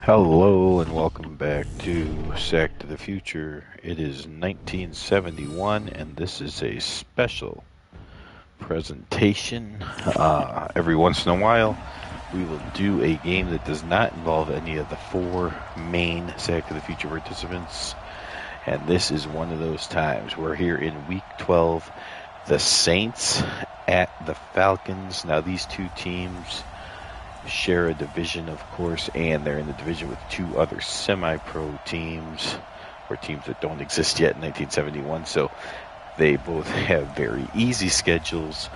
Hello and welcome back to Sack to the Future. It is 1971 and this is a special presentation. Every once in a while we will do a game that does not involve any of the four main Sack to the Future participants, and this is one of those times. We're here in week 12, the Saints at the Falcons. Now these two teams share a division, of course, and they're in the division with two other semi-pro teams, or teams that don't exist yet in 1971, so they both have very easy schedules,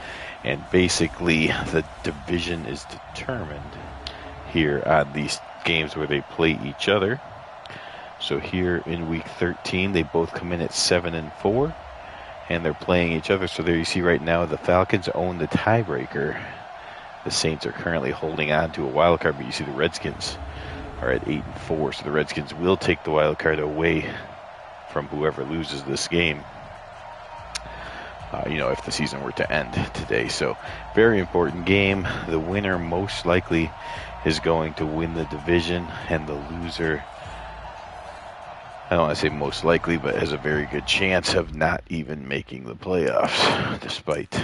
and basically the division is determined here on these games where they play each other. So here in week 13, they both come in at 7-4, and they're playing each other. So there you see right now the Falcons own the tiebreaker. The Saints are currently holding on to a wild card, but you see the Redskins are at 8-4, so the Redskins will take the wild card away from whoever loses this game. If the season were to end today. So very important game. The winner most likely is going to win the division, and the loser, I don't want to say most likely, but has a very good chance of not even making the playoffs, despite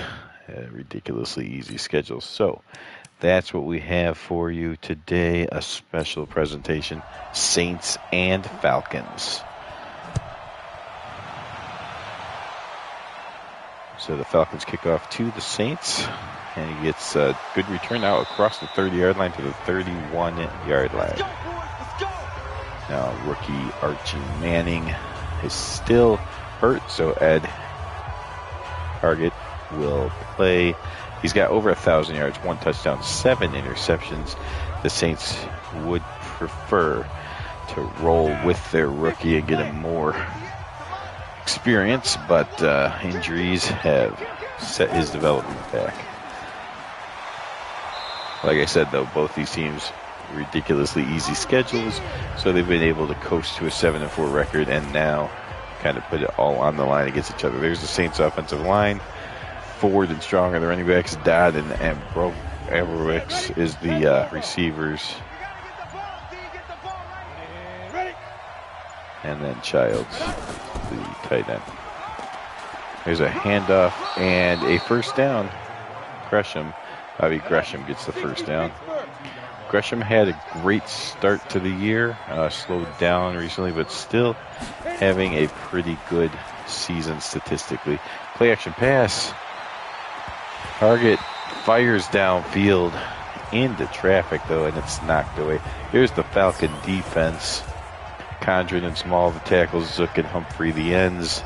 a ridiculously easy schedule. So that's what we have for you today, a special presentation, Saints and Falcons. So the Falcons kick off to the and he gets a good return out across the 30-yard line to the 31-yard line. Now rookie Archie Manning is still hurt, so Ed Target will play. He's got over 1,000 yards, 1 touchdown, 7 interceptions. The Saints would prefer to roll with their rookie and get him more experience, but injuries have set his development back. Like I said, though, both these teams ridiculously easy schedules, so they've been able to coast to a 7-4 record and now kind of put it all on the line against each other. There's the Saints offensive line. Ford and Strong are the running backs. Dodd and Abrowicz is the receivers. And then Childs, the tight end. There's a handoff and a first down. Bobby Gresham gets the first down. Gresham had a great start to the year, slowed down recently, but still having a pretty good season statistically. Play action pass. Target fires downfield into traffic, though, and it's knocked away. Here's the Falcon defense. Condren and Small, the tackles, Zook and Humphrey, the ends.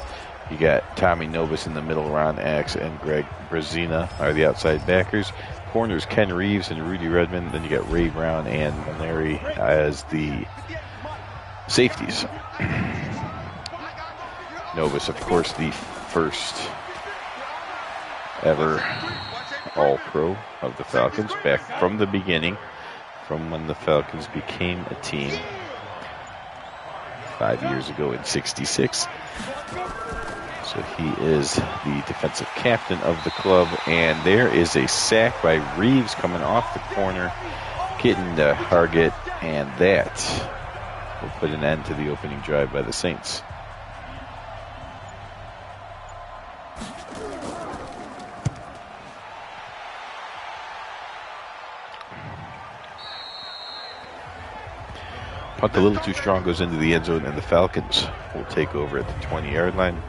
You got Tommy Novus in the middle, Ron Axe and Greg Brazina are the outside backers. Corners, Ken Reeves and Rudy Redmond. Then you got Ray Brown and Larry as the safeties. Novus, of course, the first ever All-Pro of the Falcons, back from the beginning, from when the Falcons became a team 5 years ago in '66. So he is the defensive captain of the club, and there is a sack by Reeves coming off the corner, getting the target, and that will put an end to the opening drive by the Saints. Punt a little too strong, goes into the end zone, and the Falcons will take over at the 20-yard line.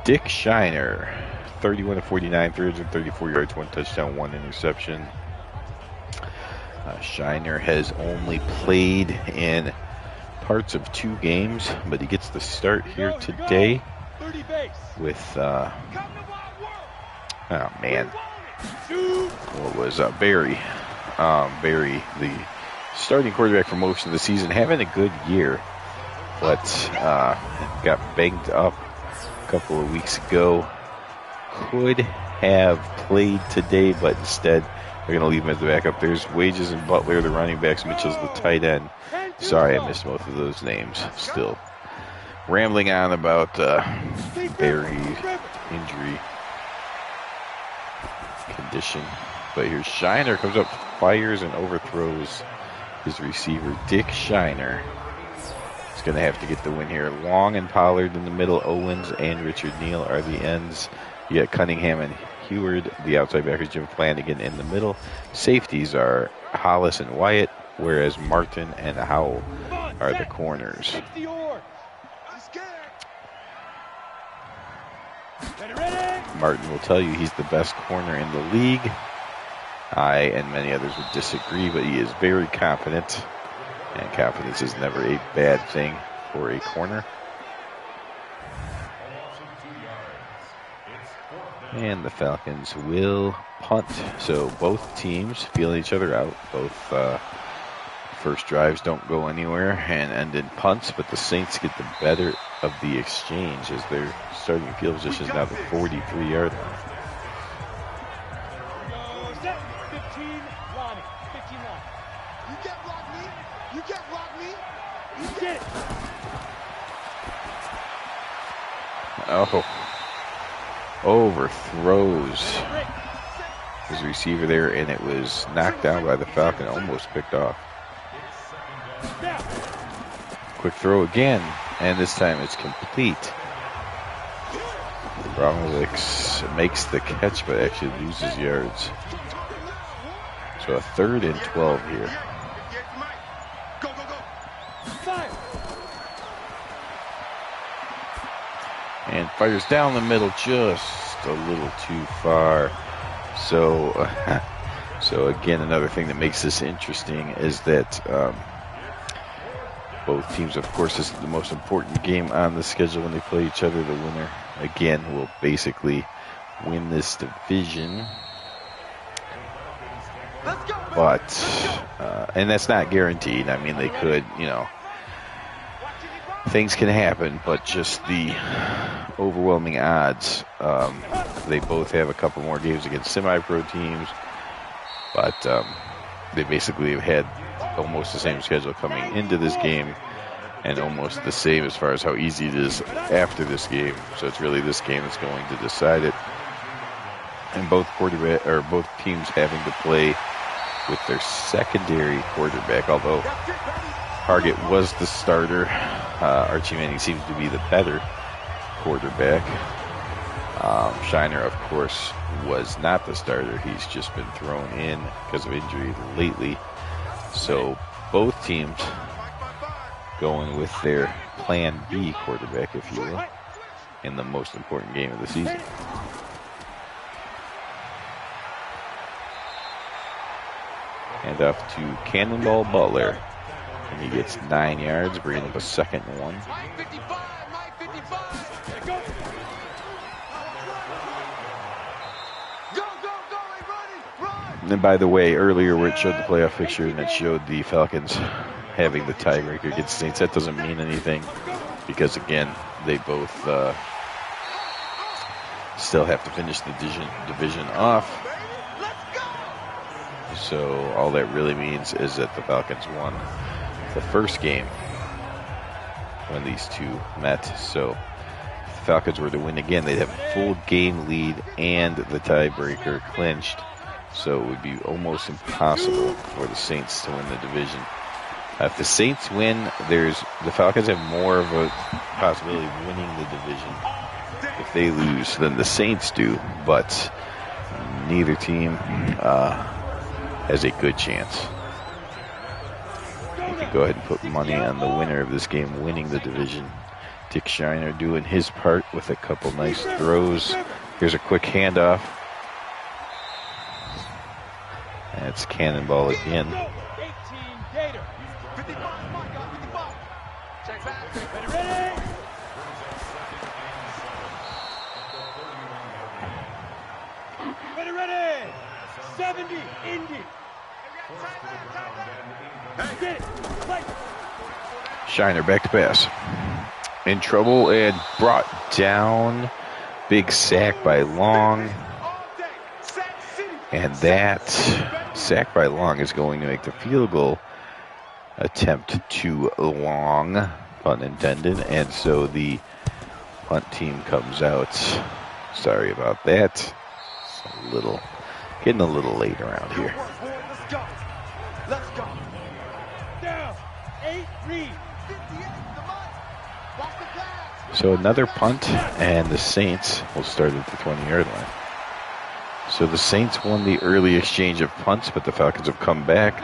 Dick Shiner, 31 of 49, 334 yards, 1 touchdown, 1 interception. Shiner has only played in parts of 2 games, but he gets the start here today with, Barry. Barry, the starting quarterback for most of the season, having a good year, but got banged up a couple of weeks ago. Could have played today, but instead they're going to leave him as the backup. There's Wages and Butler, the running backs. Mitchell's the tight end. Sorry, I missed both of those names. Still rambling on about Barry injury condition. But here's Shiner, comes up, fires, and overthrows his receiver, Dick Shiner, is going to have to get the win here. Long and Pollard in the middle. Owens and Richard Neal are the ends. You got Cunningham and Heward. The outside backers, Jim Flanagan in the middle. Safeties are Hollis and Wyatt, whereas Martin and Howell are the corners. Martin will tell you he's the best corner in the league. I and many others would disagree, but he is very confident, and confidence is never a bad thing for a corner. And the Falcons will punt. So both teams feeling each other out. Both first drives don't go anywhere and end in punts, but the Saints get the better of the exchange as their starting field position is now the 43-yard line. Oh, overthrows his receiver there, and it was knocked down by the Falcon, almost picked off. Quick throw again, and this time it's complete. Bromwich makes the catch, but actually loses yards. So a 3rd and 12 here. And fires down the middle just a little too far. So, so again, another thing that makes this interesting is that both teams, of course, this is the most important game on the schedule when they play each other. The winner, again, will basically win this division. But, and that's not guaranteed. I mean, they could, you know, things can happen, but just the overwhelming odds. They both have a couple more games against semi-pro teams, but they basically have had almost the same schedule coming into this game and almost the same as far as how easy it is after this game. So it's really this game that's going to decide it. And both teams having to play with their secondary quarterback, although Target was the starter. Archie Manning seems to be the better quarterback. Shiner, of course, was not the starter. He's just been thrown in because of injury lately. So both teams going with their plan B quarterback, if you will, in the most important game of the season. Hand off to Cannonball Butler. And he gets 9 yards, bringing up a 2nd and 1. And then, by the way, earlier where it showed the playoff picture and it showed the Falcons having the tiebreaker against the Saints, that doesn't mean anything because, again, they both still have to finish the division off. So all that really means is that the Falcons won the first game when these two met. So if the Falcons were to win again, they'd have a full game lead and the tiebreaker clinched. So it would be almost impossible for the Saints to win the division. If the Saints win, the Falcons have more of a possibility of winning the division if they lose than the Saints do. But neither team has a good chance. You can go ahead and put money on the winner of this game winning the division. Dick Shiner doing his part with a couple nice throws. Here's a quick handoff. That's Cannonball again. Ready. 70 Indy. Shiner back to pass. In trouble and brought down. Big sack by Long. And that sack by Long is going to make the field goal attempt too long, pun intended. And so the punt team comes out. Sorry about that. It's getting a little late around here. So another punt, and the Saints will start at the 20-yard line. So the Saints won the early exchange of punts, but the Falcons have come back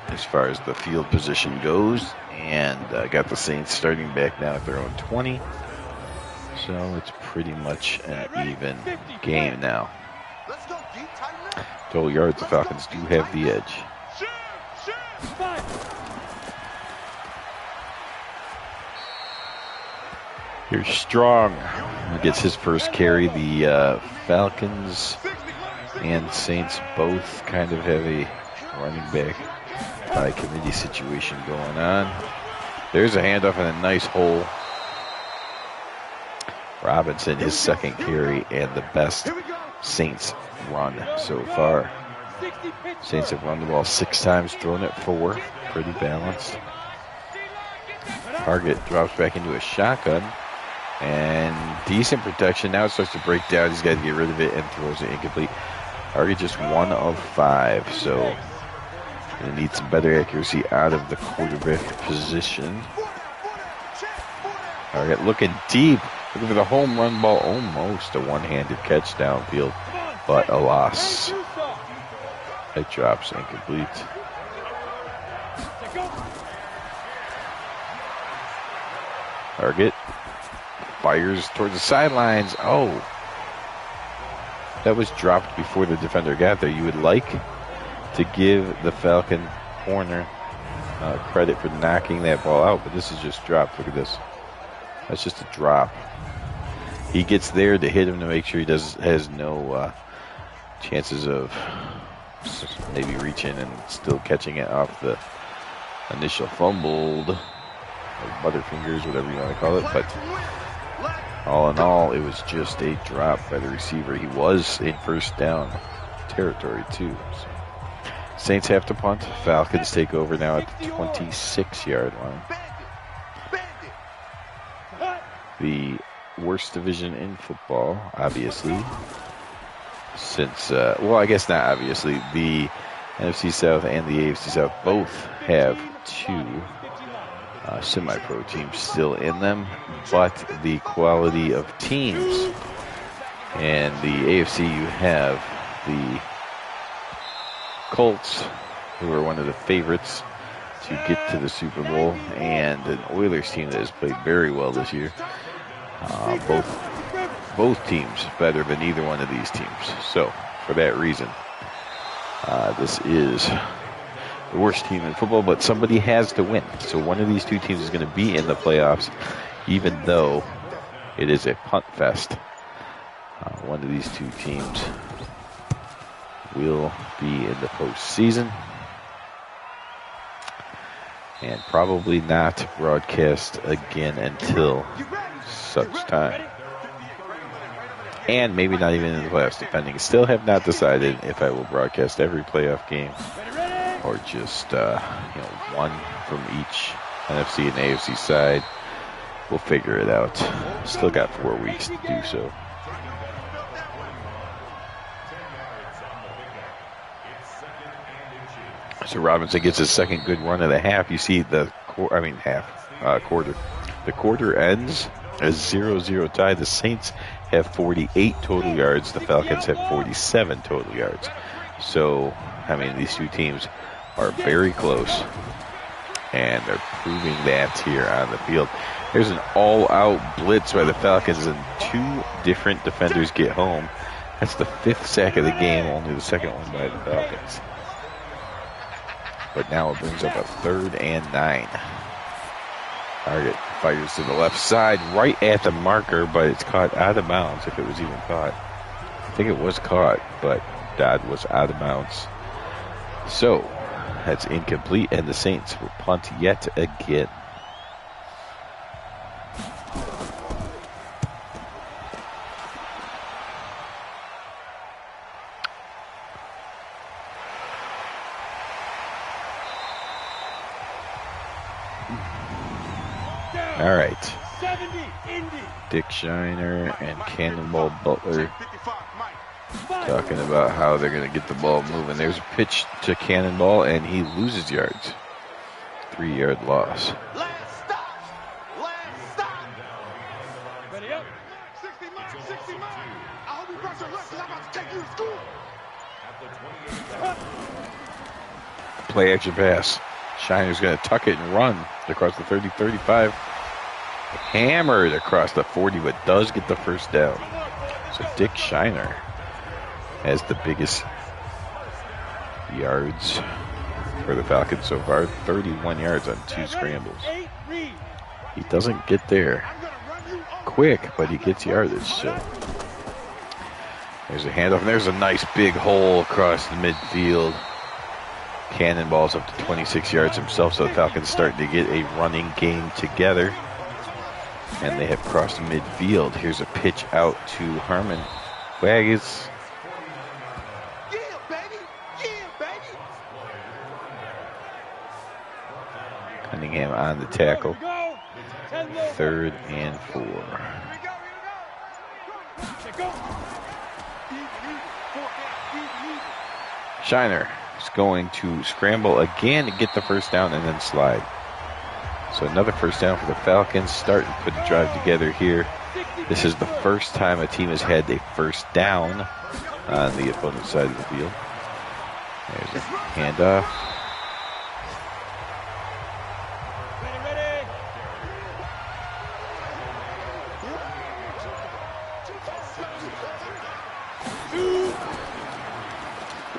as far as the field position goes, and got the Saints starting back now at their own 20. So it's pretty much an even game now. Total yards, the Falcons do have the edge. Here's Strong, who gets his first carry. The Falcons and Saints both kind of have a running back by committee situation going on. There's a handoff and a nice hole. Robinson, his second carry, and the best Saints run so far. Saints have run the ball 6 times, thrown it 4. Pretty balanced. Target drops back into a shotgun. And decent protection. Now it starts to break down. He's got to get rid of it and throws it incomplete. Target just 1 of 5. So going to need some better accuracy out of the quarterback position. Target looking deep. Looking for the home run ball. Almost a one-handed catch downfield, but a loss. It drops incomplete. Target fires towards the sidelines. Oh, that was dropped before the defender got there. You would like to give the Falcon corner credit for knocking that ball out, but this is just dropped. Look at this. That's just a drop. He gets there to hit him to make sure he has no chances of maybe reaching and still catching it off the initial fumbled, or butterfingers, whatever you want to call it. But all in all, it was just a drop by the receiver. He was in first down territory too. So Saints have to punt. Falcons take over now at the 26-yard line. The worst division in football, obviously, since, well, I guess not obviously. The NFC South and the AFC South both have 2 semi-pro teams still in them, but the quality of teams, and the AFC, you have the Colts, who are one of the favorites to get to the Super Bowl, and an Oilers team that has played very well this year. Both teams better than either one of these teams. So for that reason, this is the worst team in football, but somebody has to win. So one of these 2 teams is going to be in the playoffs, even though it is a punt fest. One of these 2 teams will be in the postseason, and probably not broadcast again until such time. And maybe not even in the playoffs, depending. Still have not decided if I will broadcast every playoff game or just one from each NFC and AFC side. We'll figure it out. Still got 4 weeks to do so. So Robinson gets his second good run of the half. You see the quarter. The quarter ends as 0-0 tie. The Saints have 48 total yards. The Falcons have 47 total yards. So, I mean, these 2 teams are very close, and they're proving that here on the field. There's an all-out blitz by the Falcons, and 2 different defenders get home. That's the 5th sack of the game, only the second one by the Falcons. But now it brings up a 3rd and 9. Target fires to the left side, right at the marker, but it's caught out of bounds, if it was even caught. I think it was caught, but Dodd was out of bounds. So, that's incomplete, and the Saints will punt yet again. All right. Dick Shiner and Cannonball Butler talking about how they're going to get the ball moving. There's a pitch to Cannonball, and he loses yards. 3-yard loss. Last stop. Last stop. Ready up. 60 miles, 60 miles. I hope you brought your lunch because I'm about to take you to school. Play action pass. Shiner's going to tuck it and run across the 30-35. Hammered across the 40, but does get the first down. So Dick Shiner has the biggest yards for the Falcons so far. 31 yards on 2 scrambles. He doesn't get there quick, but he gets yardage. So there's a handoff, and there's a nice big hole across the midfield. Cannonballs up to 26 yards himself, so the Falcons starting to get a running game together. And they have crossed midfield. Here's a pitch out to Herman. Waggis. Yeah, baby. Yeah, baby. Cunningham on the tackle. 3rd and 4. Shiner is going to scramble again to get the first down and then slide. So another first down for the Falcons. Starting to put the drive together here. This is the first time a team has had a first down on the opponent's side of the field. There's a handoff.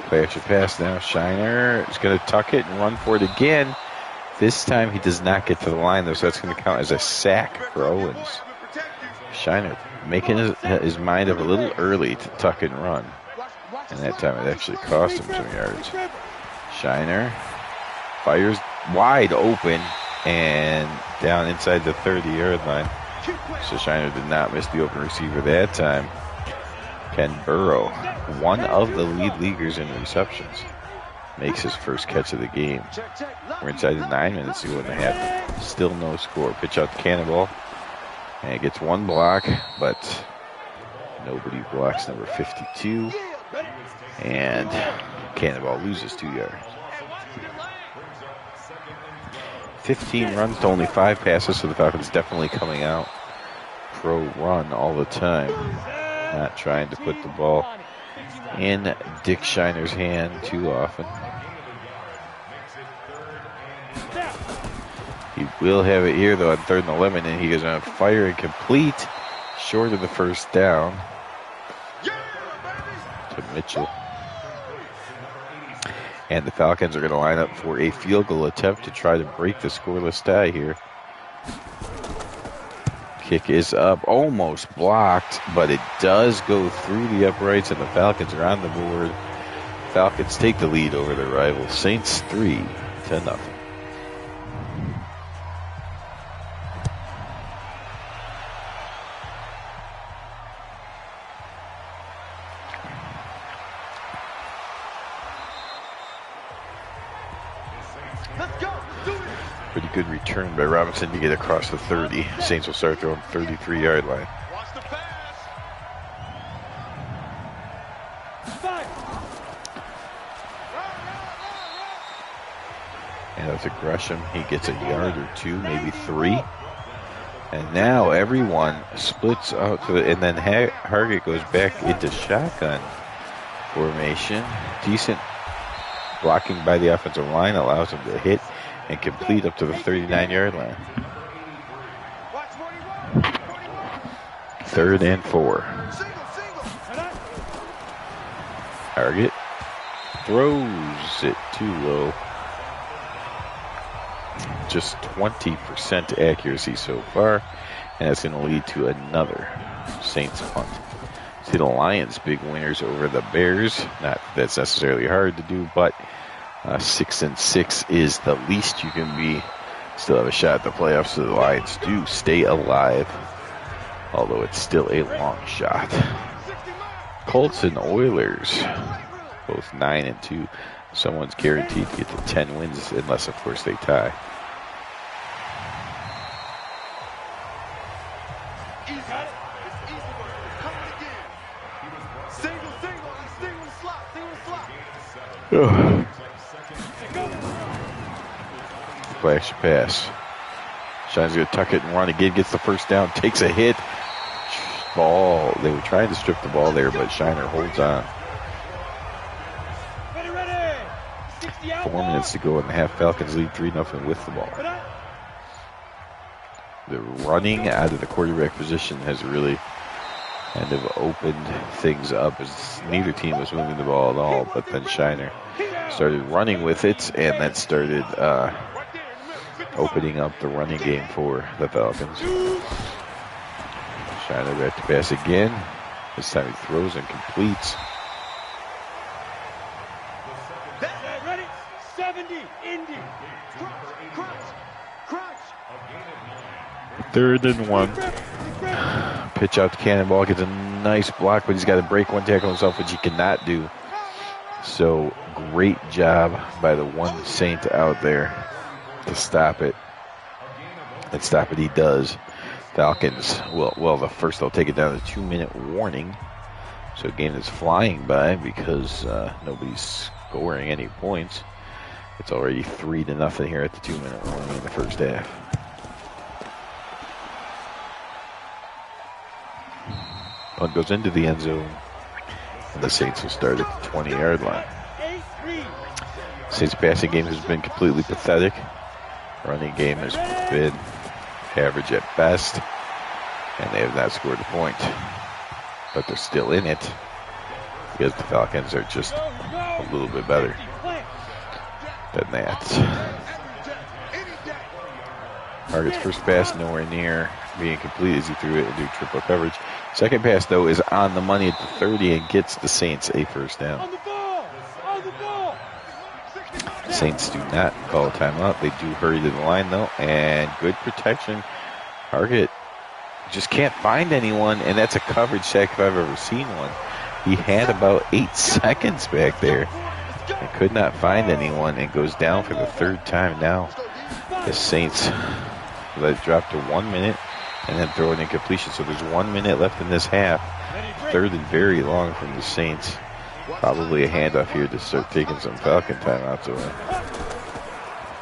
Play action pass now. Shiner is going to tuck it and run for it again. This time he does not get to the line, though, so that's going to count as a sack for Owens. Shiner making his mind up a little early to tuck and run. And that time it actually cost him some yards. Shiner fires wide open and down inside the 30-yard line. So Shiner did not miss the open receiver that time. Ken Burrow, one of the lead leaguers in receptions, makes his first catch of the game. We're inside the 9 minutes to go in the half. Still no score. Pitch out the cannonball. And it gets one block, but nobody blocks number 52. And cannonball loses 2 yards. 15 runs to only 5 passes, so the Falcons definitely coming out pro run all the time. Not trying to put the ball in Dick Shiner's hand too often. He will have it here, though, on 3rd and 11, and he goes on fire and complete, short of the first down to Mitchell. And the Falcons are going to line up for a field goal attempt to try to break the scoreless tie here. Kick is up, almost blocked, but it does go through the uprights, and the Falcons are on the board. Falcons take the lead over their rivals, Saints 3-0. Pretty good return by Robinson to get across the 30. Saints will start throwing 33-yard line. And that's Gresham. He gets a yard or 2, maybe 3. And now everyone splits out to it, and then Hargett goes back into shotgun formation. Decent blocking by the offensive line allows him to hit and complete up to the 39-yard line. 3rd and 4. Target throws it too low. Just 20% accuracy so far, and that's going to lead to another Saints punt. See the Lions big winners over the Bears. Not that that's necessarily hard to do, but 6-6 is the least you can be. Still have a shot at the playoffs, so the Lions do stay alive, although it's still a long shot. Colts and Oilers, both 9-2. Someone's guaranteed to get to 10 wins, unless, of course, they tie. Flash pass. Shiner's going to tuck it and run again. Gets the first down. Takes a hit. Ball. They were trying to strip the ball there, but Shiner holds on. 4 minutes to go in the half. Falcons lead 3-0 with the ball. The running out of the quarterback position has really kind of opened things up as neither team was moving the ball at all, but then Shiner started running with it, and that started opening up the running game for the Falcons. Shiner back to pass again. This time he throws and completes. Ready? 70, Indy. Third and 1. Pitch out the cannonball. Gets a nice block, but he's got to break one tackle himself, which he cannot do. So great job by the one Saint out there to stop it. And stop it he does. Falcons, well, the first they'll take it down to 2-minute warning. So game is flying by because nobody's scoring any points. It's already 3-0 here at the 2-minute warning in the first half. Punt goes into the end zone, and the Saints will start at the 20-yard line. Saints passing game has been completely pathetic. Running game has been average at best, and they have not scored a point. But they're still in it because the Falcons are just a little bit better than that. Target's first pass nowhere near being complete as he threw it into triple coverage. Second pass, though, is on the money at the 30 and gets the Saints a first down. Saints do not call a timeout. They do hurry to the line, though, and good protection. Target just can't find anyone, and that's a coverage sack if I've ever seen one. He had about 8 seconds back there and could not find anyone, and goes down for the third time now. The Saints let it drop to 1 minute and then throw an incompletion. So there's 1 minute left in this half. Third and very long from the Saints. Probably a handoff here to start taking some Falcon timeouts away.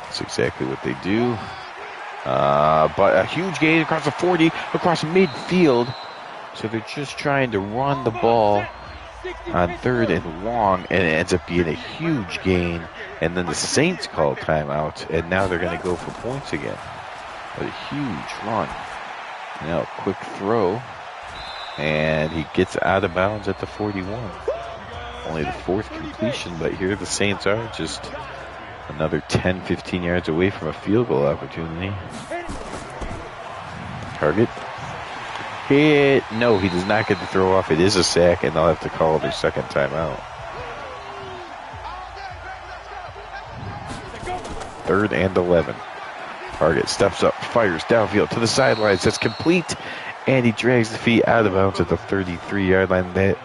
That's exactly what they do. But a huge gain across the 40, across midfield. So they're just trying to run the ball on third and long, and it ends up being a huge gain. And then the Saints call timeout, and now they're going to go for points again. What a huge run. Now a quick throw, and he gets out of bounds at the 41. Only the fourth completion, but here the Saints are just another 10, 15 yards away from a field goal opportunity. Target hit. No, he does not get the throw off. It is a sack, and they'll have to call their second timeout. Third and 11. Target steps up, fires downfield to the sidelines. That's complete, and he drags the feet out of bounds at the 33-yard line. That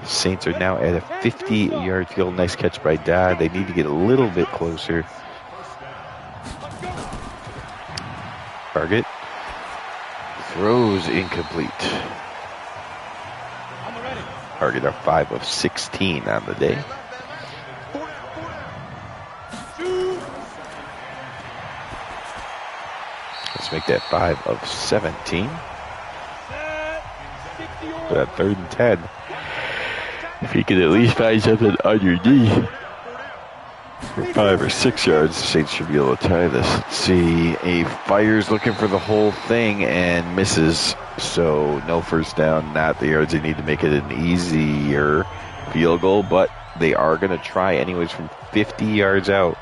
Saints are now at a 50-yard field. Nice catch by Dodd. They need to get a little bit closer. Target throws incomplete. Target are 5 of 16 on the day. Let's make that 5 of 17. For that 3rd and 10. If he could at least find something underneath for 5 or 6 yards, the Saints should be able to tie this. Let's see, a fires looking for the whole thing and misses. So no first down, not the yards they need to make it an easier field goal, but they are going to try anyways from 50 yards out.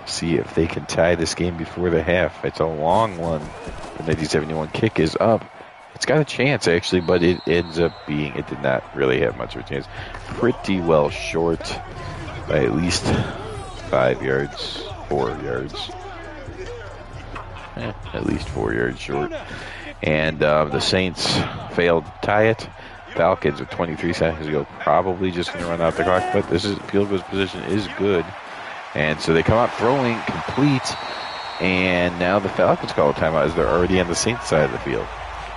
See if they can tie this game before the half. It's a long one. The 1971 kick is up. It's got a chance, actually, but it ends up being, it did not really have much of a chance. Pretty well short by at least 5 yards, 4 yards. At least 4 yards short. And the Saints failed to tie it. Falcons with 23 seconds to go, probably just going to run out the clock, but this is field goal position is good. And so they come out throwing complete, and now the Falcons call a timeout as they're already on the Saints side of the field.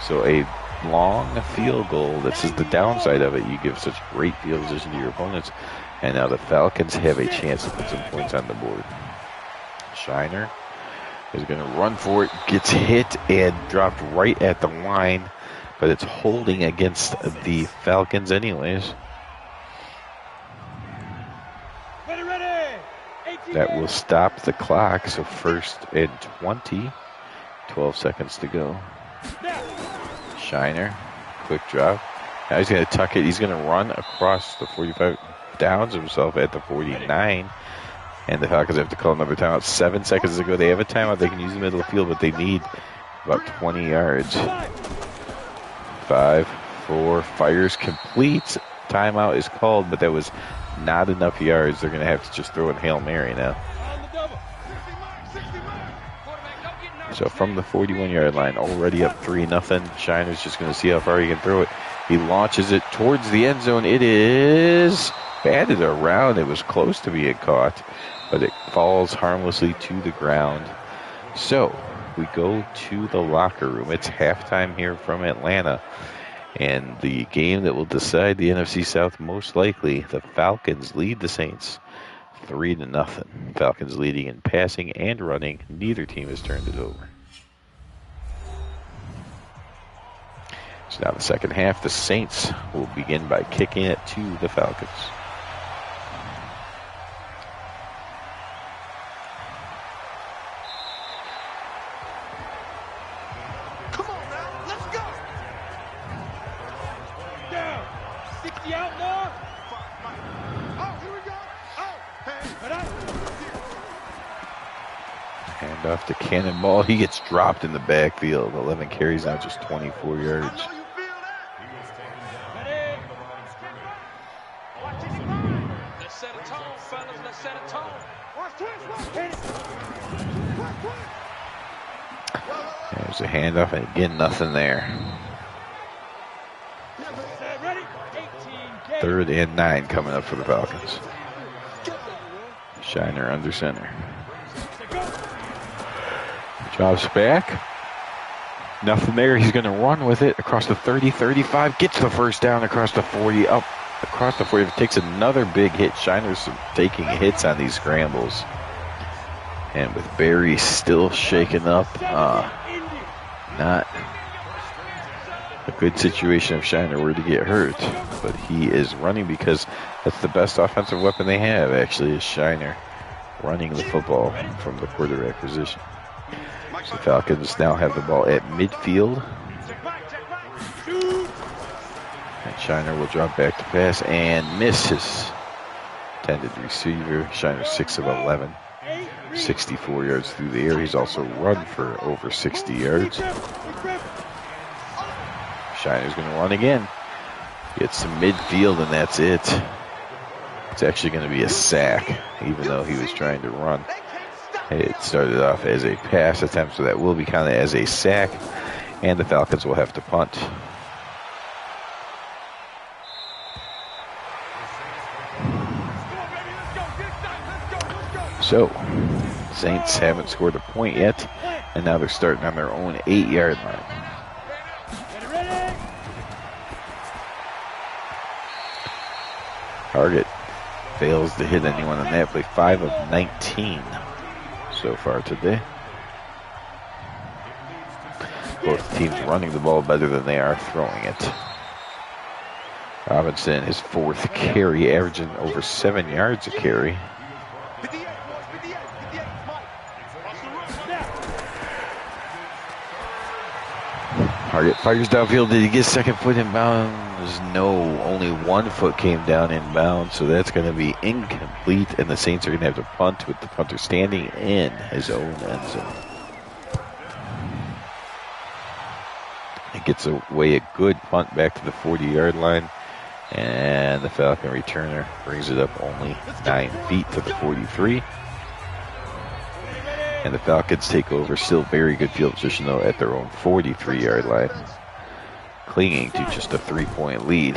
So a long field goal, this is the downside of it. You give such great field position to your opponents, and now the Falcons have a chance to put some points on the board. Shiner He's going to run for it, gets hit and dropped right at the line, but it's holding against the Falcons anyways. That will stop the clock, so 1st and 20. 12 seconds to go. Shiner, quick drop. Now he's going to tuck it. He's going to run across the 45, downs himself at the 49. And the Falcons have to call another timeout. 7 seconds to go. They have a timeout. They can use the middle of the field, but they need about 20 yards. 5, 4, fires complete. Timeout is called, but that was not enough yards. They're going to have to just throw in Hail Mary now. So from the 41-yard line, already up 3-0. Shiner's just going to see how far he can throw it. He launches it towards the end zone. It is batted around. It was close to being caught, but it falls harmlessly to the ground. So we go to the locker room. It's halftime here from Atlanta. And the game that will decide the NFC South most likely, the Falcons lead the Saints 3-0. Falcons leading in passing and running. Neither team has turned it over. So now the second half, the Saints will begin by kicking it to the Falcons. Off to Cannonball. He gets dropped in the backfield. 11 carries, now just 24 yards. Let's set a tone, fellas. Let's set a tone. There's a handoff, and again, nothing there. 3rd and 9 coming up for the Falcons. Shiner under center. Drops back. Nothing there. He's going to run with it across the 30, 35. Gets the first down across the 40. Up across the 40. Takes another big hit. Shiner's taking hits on these scrambles. And with Barry still shaken up, not a good situation if Shiner were to get hurt. But he is running because that's the best offensive weapon they have, actually, is Shiner running the football from the quarterback position. So the Falcons now have the ball at midfield. And Shiner will drop back to pass and miss his intended receiver. Shiner 6 of 11. 64 yards through the air. He's also run for over 60 yards. Shiner's going to run again. Gets to midfield, and that's it. It's actually going to be a sack, even though he was trying to run. It started off as a pass attempt, so that will be counted as a sack, and the Falcons will have to punt. So, Saints haven't scored a point yet, and now they're starting on their own 8-yard line. Target fails to hit anyone on that play. 5 of 19 so far today. Both teams running the ball better than they are throwing it. Robinson, his 4th carry, averaging over 7 yards a carry. Target fires downfield. Did he get second foot in bounds? No, only 1 foot came down in bounds, so that's going to be incomplete, and the Saints are going to have to punt with the punter standing in his own end zone. It gets away a good punt back to the 40-yard line, and the Falcon returner brings it up only 9 feet to the 43. And the Falcons take over. Still very good field position, though, at their own 43-yard line. Clinging to just a 3-point lead.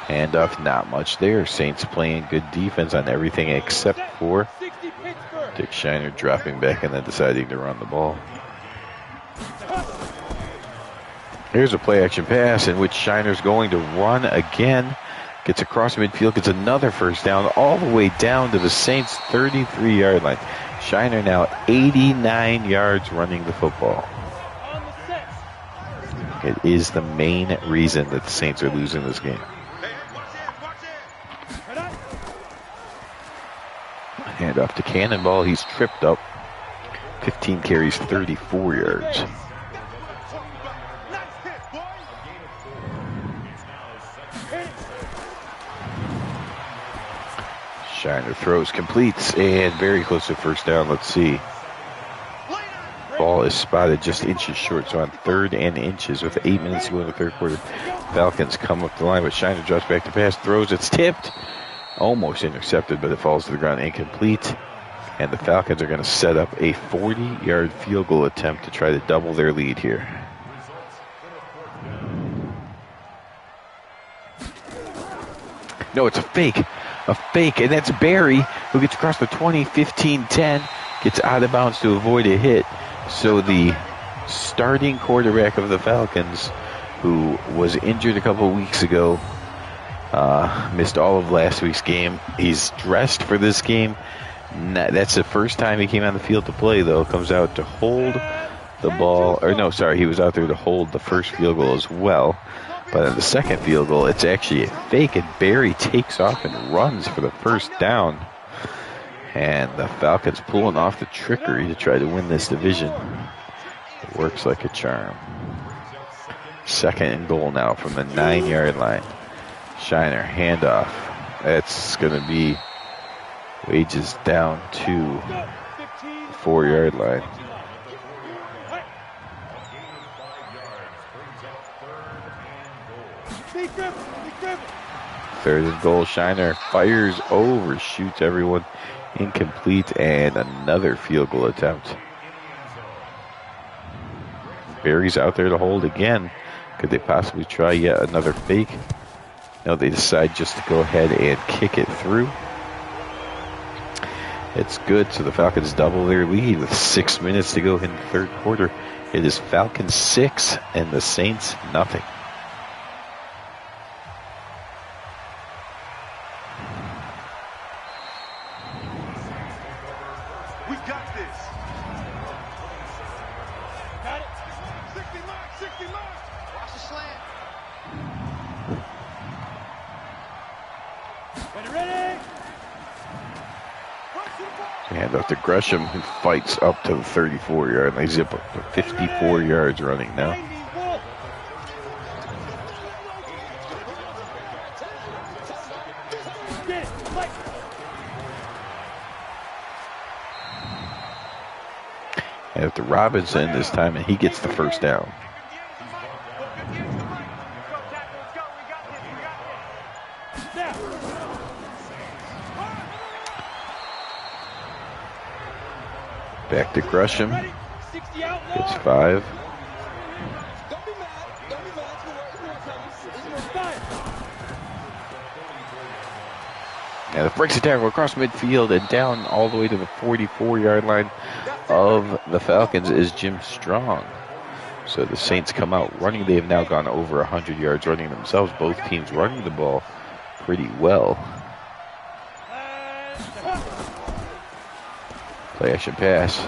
Handoff, not much there. Saints playing good defense on everything except for Dick Shiner dropping back and then deciding to run the ball. Here's a play-action pass in which Shiner's going to run again. Gets across midfield, gets another first down all the way down to the Saints' 33-yard line. Shiner now 89 yards running the football. It is the main reason that the Saints are losing this game. Hand off to Cannonball. He's tripped up. 15 carries, 34 yards. Shiner throws, completes, and very close to first down. Let's see. Ball is spotted just inches short, so on 3rd and inches with 8 minutes to go in the third quarter. Falcons come up the line, but Shiner drops back to pass, throws, it's tipped. Almost intercepted, but it falls to the ground, incomplete. And the Falcons are going to set up a 40-yard field goal attempt to try to double their lead here. No, it's a fake, and that's Barry, who gets across the 20, 15, 10, gets out of bounds to avoid a hit. So the starting quarterback of the Falcons, who was injured a couple of weeks ago, missed all of last week's game. He's dressed for this game. That's the first time he came on the field to play, though. Comes out to hold the ball. Or no, sorry, he was out there to hold the first field goal as well. But on the second field goal, it's actually a fake, and Barry takes off and runs for the first down. And the Falcons pulling off the trickery to try to win this division. It works like a charm. 2nd and goal now from the 9-yard line. Shiner, handoff. That's going to be Wages down to the 4-yard line. Third and goal. Shiner fires over, shoots everyone. Incomplete, and another field goal attempt. Barry's out there to hold again. Could they possibly try yet another fake? No, they decide just to go ahead and kick it through. It's good, so the Falcons double their lead with 6 minutes to go in the third quarter. It is Falcons 6 and the Saints nothing. We got this. Got it. 60 mark, 60 mark. Watch the slant. Ready. Hand off to Gresham, who fights up to the 34-yard. They zip up to 54 yards running now. And after Robinson this time, and he gets the first down. Back to Gresham. Gets 5. And it breaks a tackle across midfield and down all the way to the 44-yard line of the Falcons is Jim Strong. So the Saints come out running. They have now gone over 100 yards running themselves. Both teams running the ball pretty well. Play action pass.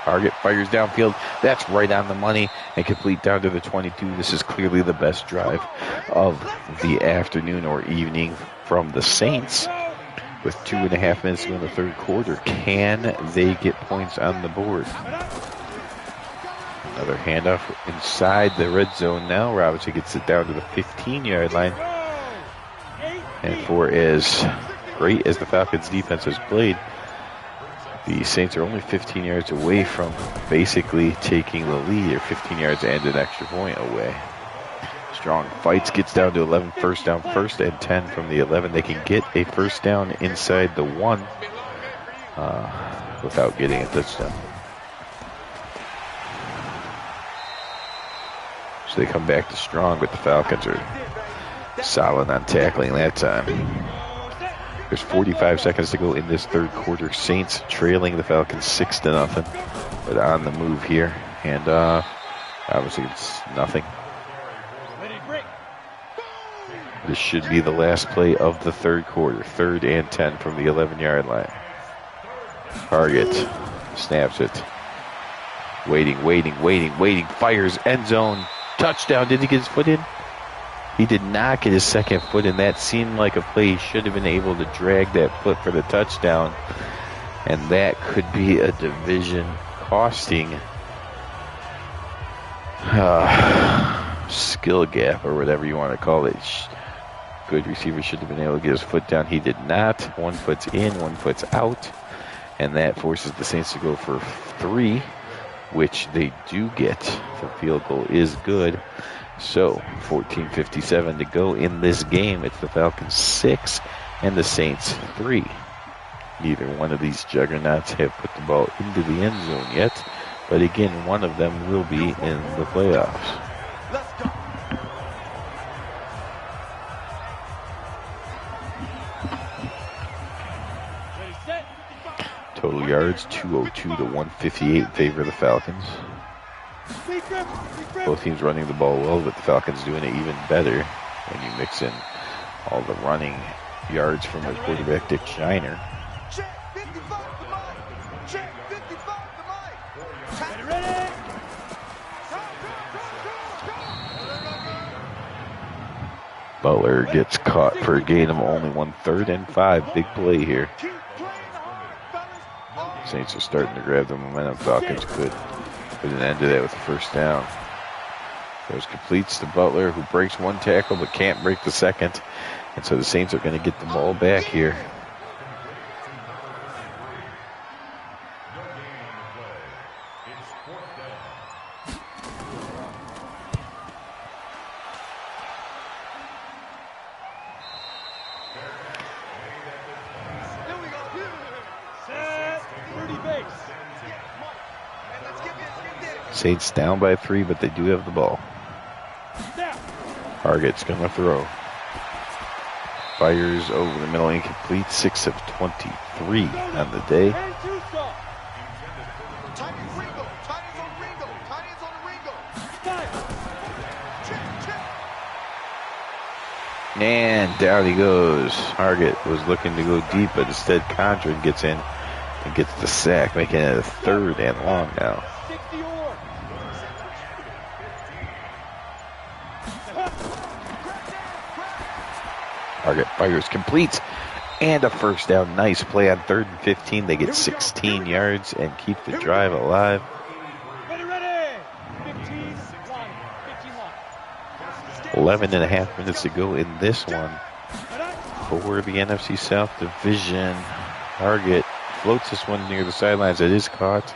Target fires downfield. That's right on the money and complete down to the 22. This is clearly the best drive of the afternoon or evening from the Saints. With 2.5 minutes to go in the third quarter, can they get points on the board? Another handoff inside the red zone now. Robinson gets it down to the 15-yard line. And for as great as the Falcons defense has played, the Saints are only 15 yards away from basically taking the lead, or 15 yards and an extra point away. Strong fights, gets down to 11, first down, 1st and 10 from the 11. They can get a first down inside the 1 without getting a touchdown. So they come back to Strong, but the Falcons are solid on tackling that time. There's 45 seconds to go in this third quarter. Saints trailing the Falcons 6-0, but on the move here. And obviously it's nothing. This should be the last play of the third quarter. 3rd and 10 from the 11-yard line. Target snaps it. Waiting. Fires end zone. Touchdown. Did he get his foot in? He did not get his second foot in. That seemed like a play he should have been able to drag that foot for the touchdown. And that could be a division costing skill gap or whatever you want to call it. Good receiver should have been able to get his foot down. He did not. One foot's in, one foot's out. And that forces the Saints to go for 3, which they do get. The field goal is good. So 14:57 to go in this game. It's the Falcons 6 and the Saints 3. Neither one of these juggernauts have put the ball into the end zone yet. But again, one of them will be in the playoffs. Total yards, 202 to 158 in favor of the Falcons. Both teams running the ball well, but the Falcons doing it even better when you mix in all the running yards from their quarterback, Dick Shiner. Butler gets caught for a gain of only 1 3rd and 5. Big play here. Saints are starting to grab the momentum. Falcons could put an end to that with the first down. Throws completes to Butler, who breaks one tackle but can't break the second. And so the Saints are going to get the ball back here. Saints down by 3, but they do have the ball. Target's going to throw. Fires over the middle, incomplete. 6 of 23 on the day. And down he goes. Target was looking to go deep, but instead Condren gets in and gets the sack, making it a 3rd and long now. Target fires, completes, and a first down. Nice play on 3rd and 15. They get 16 yards and keep the drive alive. 11 and a half minutes to go in this one for the NFC South Division. Target floats this one near the sidelines. It is caught.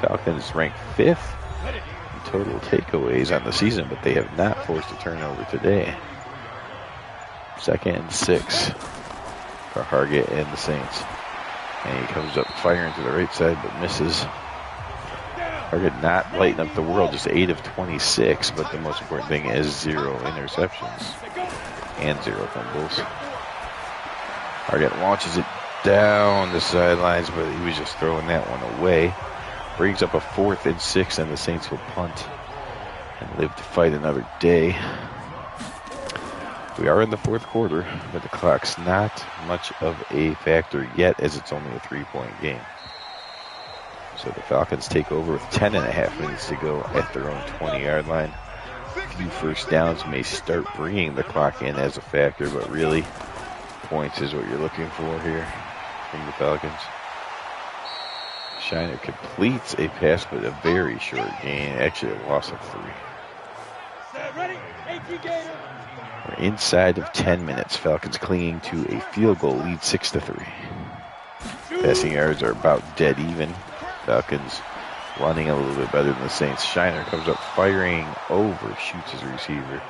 Falcons ranked 5th. Total takeaways on the season, but they have not forced a turnover today. 2nd and 6 for Hargett and the Saints. And he comes up firing to the right side, but misses. Hargett not lighting up the world, just 8 of 26, but the most important thing is 0 interceptions and 0 fumbles. Hargett launches it down the sidelines, but he was just throwing that one away. Brings up a 4th and 6, and the Saints will punt and live to fight another day. We are in the 4th quarter, but the clock's not much of a factor yet, as it's only a 3-point game. So the Falcons take over with 10 and a half minutes to go at their own 20-yard line. A few first downs may start bringing the clock in as a factor, but really, points is what you're looking for here from the Falcons. Shiner completes a pass, but a very short gain. Actually, a loss of 3. We're inside of 10 minutes. Falcons clinging to a field goal lead, 6-3. Passing yards are about dead even. Falcons running a little bit better than the Saints. Shiner comes up firing over, shoots his receiver.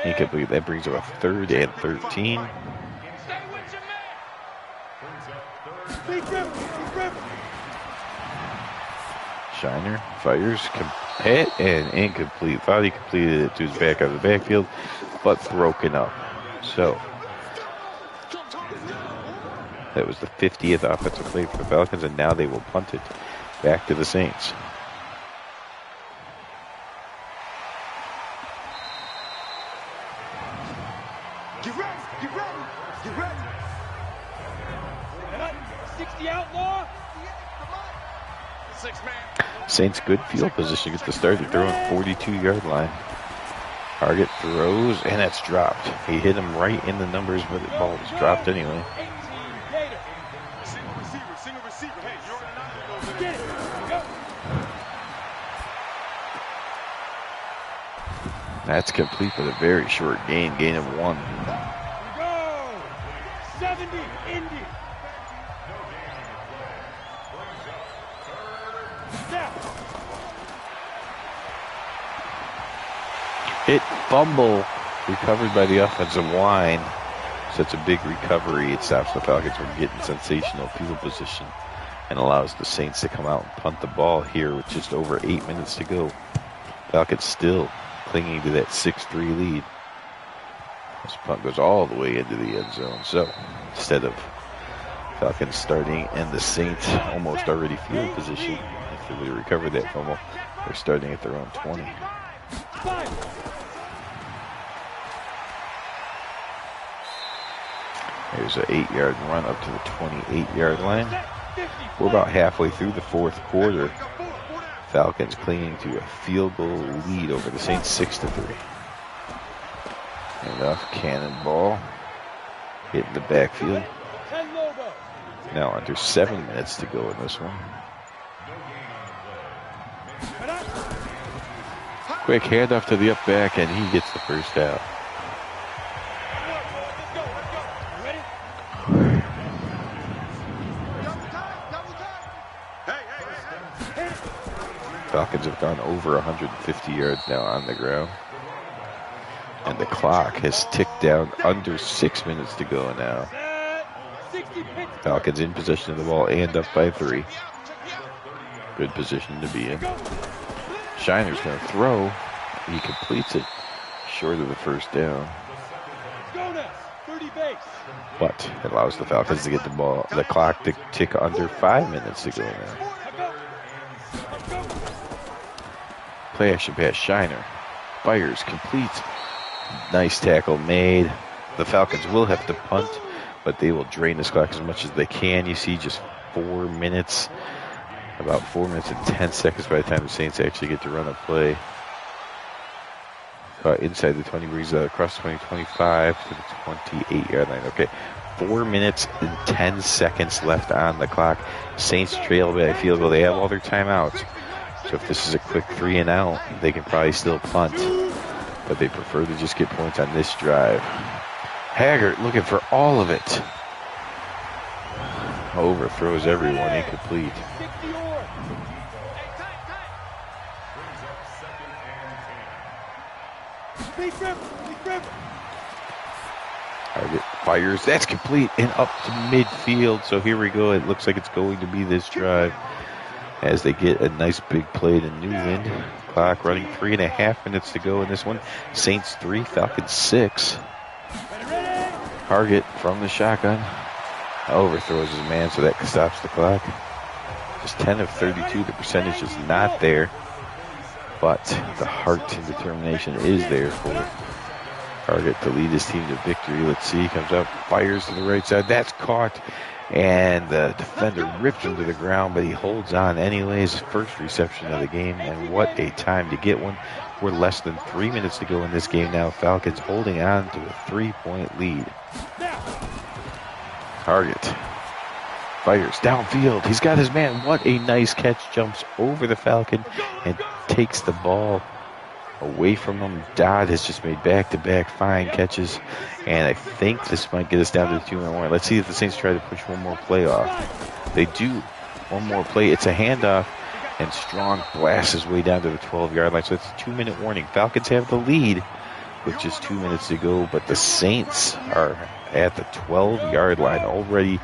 Incomplete. That brings up a 3rd and 13. Shiner fires, hit, and incomplete. Thought he completed it to his back out of the backfield, but broken up. So that was the 50th offensive play for the Falcons, and now they will punt it back to the Saints. Get ready, get ready, get ready. Saints good field position to get the start. They're throwing 42-yard line. Target throws, and that's dropped. He hit him right in the numbers, but the ball was dropped anyway. That's complete, but a very short gain of 1. Go! 70, Indy. Hit, fumble, recovered by the offensive line. Such a big recovery, it stops the Falcons from getting sensational field position and allows the Saints to come out and punt the ball here with just over 8 minutes to go. Falcons still clinging to that 6-3 lead. This punt goes all the way into the end zone. So instead of Falcons starting and the Saints almost already field position, after they recovered that fumble, they're starting at their own 20. There's an 8-yard run up to the 28-yard line. We're about halfway through the fourth quarter. Falcons clinging to a field goal lead over the Saints 6-3. Enough cannonball hitting the backfield. Now under 7 minutes to go in this one. Quick handoff to the up back, and he gets the first down. Falcons have gone over 150 yards now on the ground. And the clock has ticked down under 6 minutes to go now. Falcons in possession of the ball and up by 3. Good position to be in. Shiner's going to throw. He completes it short of the first down. But it allows the Falcons to get the clock to tick under 5 minutes to go now. Play action pass, Shiner. Fires, completes. Nice tackle made. The Falcons will have to punt, but they will drain this clock as much as they can. You see just 4 minutes, about 4 minutes and 10 seconds by the time the Saints actually get to run a play. Inside the 20, brings across 20, 25 to the 28-yard line. Okay, 4 minutes and 10 seconds left on the clock. Saints trail by a field goal. They have all their timeouts. So if this is a quick 3 and out, they can probably still punt. But they prefer to just get points on this drive. Haggart looking for all of it. Overthrows everyone, incomplete. Target fires, that's complete and up to midfield. So here we go. It looks like it's going to be this drive as they get a nice big play to Newland. Clock running 3.5 minutes to go in this one. Saints 3, Falcons 6. Target from the shotgun. Overthrows his man, so that stops the clock. Just 10 of 32. The percentage is not there, but the heart and determination is there for Target to lead his team to victory. Let's see. Comes up, fires to the right side. That's caught. And the defender rips him to the ground, but he holds on anyways. First reception of the game, and what a time to get one. We're less than 3 minutes to go in this game now. Falcons holding on to a 3-point lead. Target fires downfield. He's got his man. What a nice catch. Jumps over the Falcon and takes the ball away from him. Dodd has just made back-to-back fine catches, and I think this might get us down to 2-1. Let's see if the Saints try to push one more play off. They do. One more play. It's a handoff, and Strong blasts his way down to the 12-yard line. So it's a 2-minute warning. Falcons have the lead with just 2 minutes to go, but the Saints are at the 12-yard line already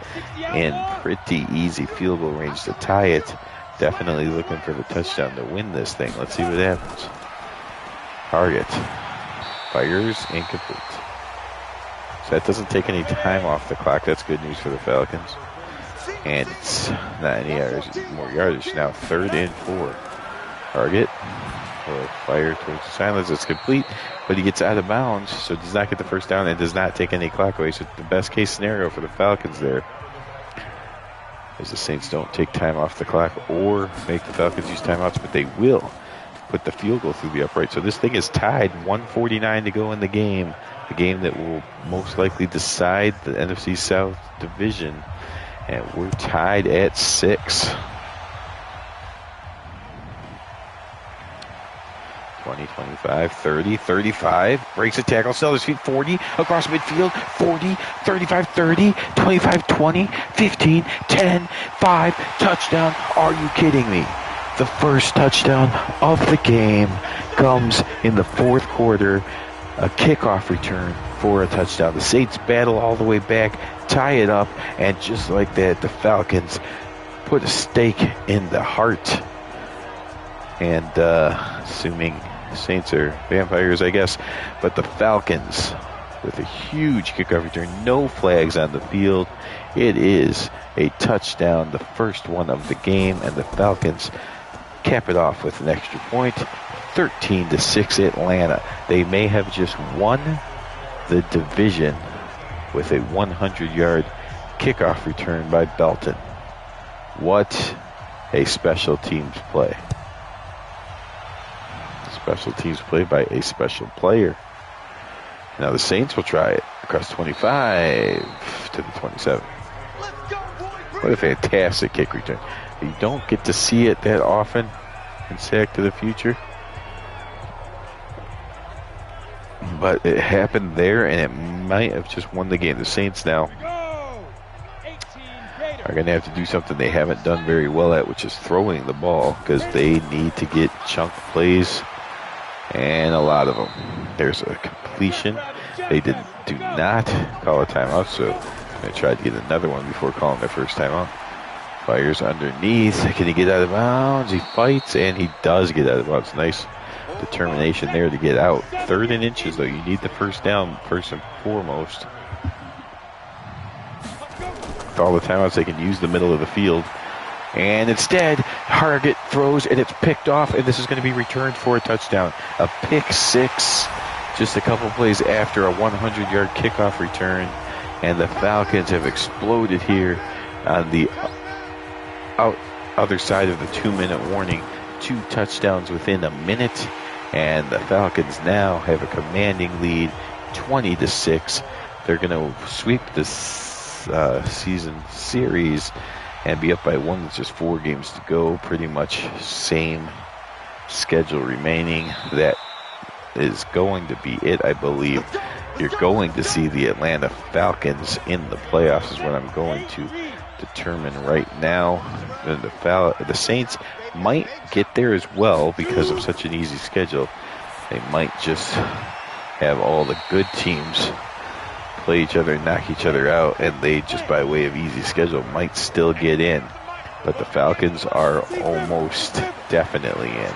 in pretty easy field goal range to tie it. Definitely looking for the touchdown to win this thing. Let's see what happens. Target fires, incomplete. So that doesn't take any time off the clock. That's good news for the Falcons. And it's not any more yardage now. 3rd and 4. Target will fire towards the silence. It's complete, but he gets out of bounds, so does not get the first down and does not take any clock away. So the best case scenario for the Falcons there. as the Saints don't take time off the clock or make the Falcons use timeouts, but they will put the field goal through the upright. So this thing is tied, 1:49 to go in the game, a game that will most likely decide the NFC South division, and we're tied at 6. 20, 25, 30, 35, breaks a tackle, still his feet, 40, across midfield, 40, 35, 30, 25, 20, 15, 10, 5, touchdown. Are you kidding me? The first touchdown of the game comes in the fourth quarter, a kickoff return for a touchdown. The Saints battle all the way back, tie it up, and just like that, the Falcons put a stake in the heart. And assuming Saints are vampires, I guess, but the Falcons with a huge kickoff return, no flags on the field. It is a touchdown, the first one of the game, and the Falcons cap it off with an extra point, 13-6 Atlanta. They may have just won the division with a 100-yard kickoff return by Belton. What a special teams play. Special teams play by a special player. Now the Saints will try it across 25 to the 27. What a fantastic kick return. You don't get to see it that often in Sack to the Future, but it happened there, and it might have just won the game. The Saints now are going to have to do something they haven't done very well at, which is throwing the ball, because they need to get chunk plays, and a lot of them. There's a completion. They do not call a timeout, so I'm going to try to get another one before calling their first timeout. Fires underneath. Can he get out of bounds? He fights, and he does get out of bounds. Nice determination there to get out. 3rd and inches, though. You need the first down first and foremost. With all the timeouts, they can use the middle of the field. And instead, Hargett throws, and it's picked off, and this is going to be returned for a touchdown. A pick 6, just a couple plays after a 100-yard kickoff return. And the Falcons have exploded here on the other side of the 2-minute warning. 2 touchdowns within a minute, and the Falcons now have a commanding lead, 20-6. They're going to sweep this season series and be up by 1 with just 4 games to go. Pretty much same schedule remaining. That is going to be it, I believe. You're going to see the Atlanta Falcons in the playoffs is what I'm going to determine right now. And the Saints might get there as well because of such an easy schedule. They might just have all the good teams play each other and knock each other out, and they just by way of easy schedule might still get in. But the Falcons are almost definitely in.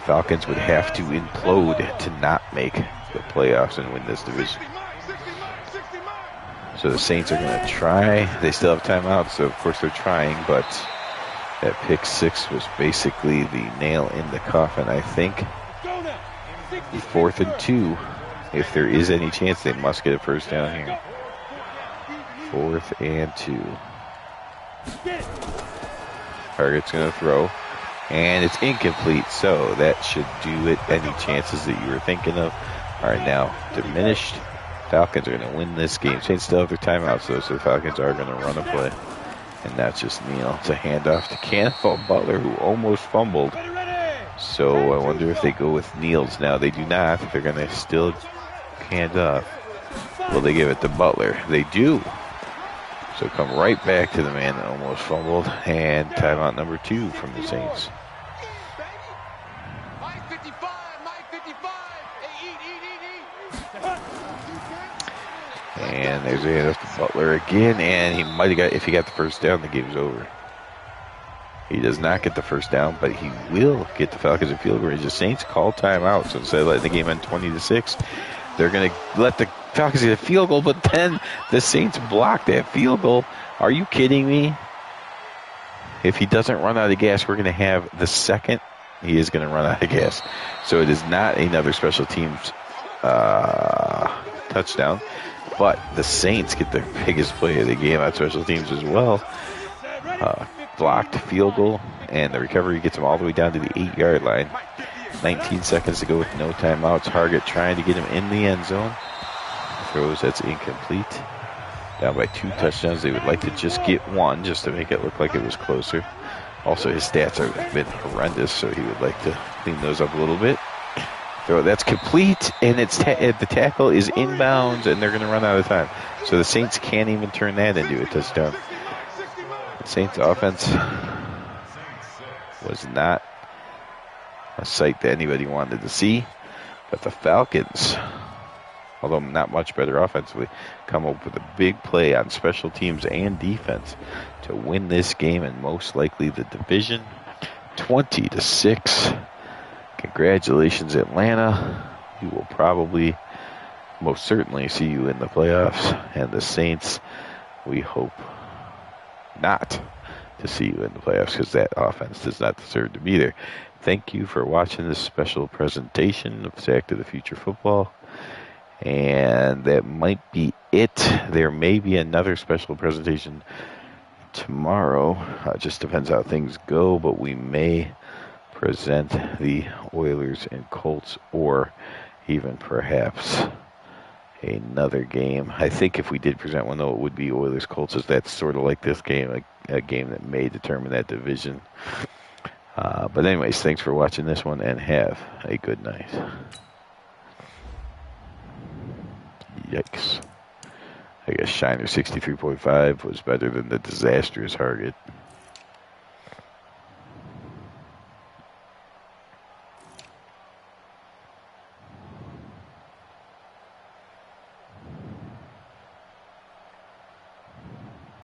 Falcons would have to implode to not make the playoffs and win this division. So the Saints are going to try. They still have timeouts, so of course they're trying, but that pick 6 was basically the nail in the coffin, I think. 4th and 2. If there is any chance, they must get a first down here. 4th and 2. Target's going to throw. And it's incomplete, so that should do it. Any chances that you were thinking of are now diminished. Falcons are going to win this game. Saints still have their timeouts, though, so the Falcons are going to run a play. And that's just Neal. It's a handoff to Cannonball Butler, who almost fumbled. So I wonder if they go with Neal's now. They do not. They're going to still hand off. Will they give it to Butler? They do. So come right back to the man that almost fumbled. And timeout number 2 from the Saints. And there's a handoff to Butler again. And he might have got, if he got the first down, the game's over. He does not get the first down, but he will get the Falcons in field range. The Saints call timeout, so instead of letting the game end 20-6, they're going to let the Falcons get a field goal, but then the Saints block that field goal. Are you kidding me? If he doesn't run out of gas, we're going to have the second. He is going to run out of gas. So it is not another special teams touchdown. But the Saints get their biggest play of the game on special teams as well. Blocked field goal, and the recovery gets them all the way down to the 8-yard line. 19 seconds to go with no timeouts. Hargett trying to get him in the end zone. Throws, that's incomplete. Down by 2 touchdowns. They would like to just get one just to make it look like it was closer. Also, his stats have been horrendous, so he would like to clean those up a little bit. Throw, that's complete, and it's the tackle is inbounds, and they're going to run out of time. So the Saints can't even turn that into a touchdown. The Saints offense was not a sight that anybody wanted to see, but the Falcons, although not much better offensively, come up with a big play on special teams and defense to win this game and most likely the division, 20-6. Congratulations, Atlanta. We will probably, most certainly, see you in the playoffs. And the Saints, we hope not to see you in the playoffs because that offense does not deserve to be there. Thank you for watching this special presentation of Sack to the Future Football. And that might be it. There may be another special presentation tomorrow. Just depends how things go, but we may present the Oilers and Colts, or even perhaps another game. I think if we did present one, though, it would be Oilers Colts, as that's sort of like this game, a game that may determine that division. But anyways, thanks for watching this one, and have a good night. Yikes. I guess Shiner 63.5 was better than the disastrous Hargett.